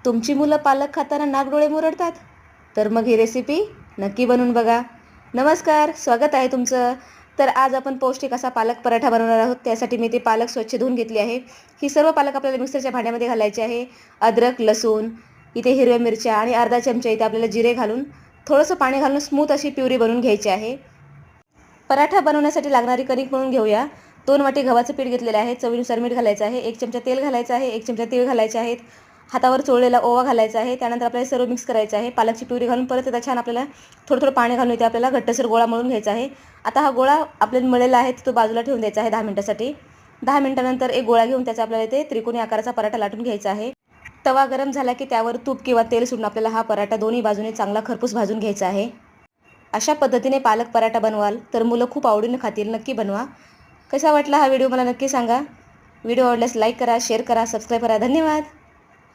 तुमची मुलं पालक खाताना नाकडोळे मुरडतात? तर मग ही रेसिपी नक्की बनवून बघा. नमस्कार, स्वागत आहे तुमचं. तर आज आपण पौष्टिक असा पालक पराठा बनवणार आहोत. त्यासाठी मी ते पालक स्वच्छ धुवून घेतली आहे. ही सर्व पालक आपल्याला मिक्सरच्या भांड्यामध्ये घालायची आहे. अद्रक, लसूण, इथे हिरव्या मिरच्या आणि अर्धा चमचा इथे आपल्याला जिरे घालून थोडंसं पाणी घालून स्मूथ अशी प्युरी बनवून घ्यायची आहे. पराठा बनवण्यासाठी लागणारी कणिक मळून घेऊया. 2 वाटी गव्हाचं पीठ घेतलेलं आहे. चवीनुसार मीठ घालायचं आहे. 1 चमचा तेल घालायचं आहे. 1 चमचा तीळ घालायचे आहेत. हातावर चोळलेला ओवा घालायचा आहे. त्यानंतर आपल्याला सर्व मिक्स करायचं आहे. पालकची प्युरी घालून परत एकदा छान आपल्याला थोडं थोडं पाणी घालून इथे आपल्याला घट्टसर गोळा मळून घ्यायचा आहे. आता हा गोळा आपल्याला मळलेला आहे तो बाजूला ठेवून द्यायचा आहे 10 मिनिटासाठी. 10 मिनिटानंतर एक गोळा घेऊन त्याचा आपल्याला इथे त्रिकोणी आकाराचा पराठा लाटून घ्यायचा आहे. तवा गरम झाला की त्यावर तूप किंवा तेल सोडून आपल्याला हा पराठा दोन्ही बाजूने चांगला खरपूस भाजून घ्यायचा आहे. अशा पद्धतीने पालक पराठा बनवाल तर मुलं खूप आवडीने खातील. नक्की बनवा. कसा वाटला हा व्हिडिओ मला नक्की सांगा. व्हिडिओ आवडल्यास लाईक करा, शेअर करा, सबस्क्राईब करा. धन्यवाद.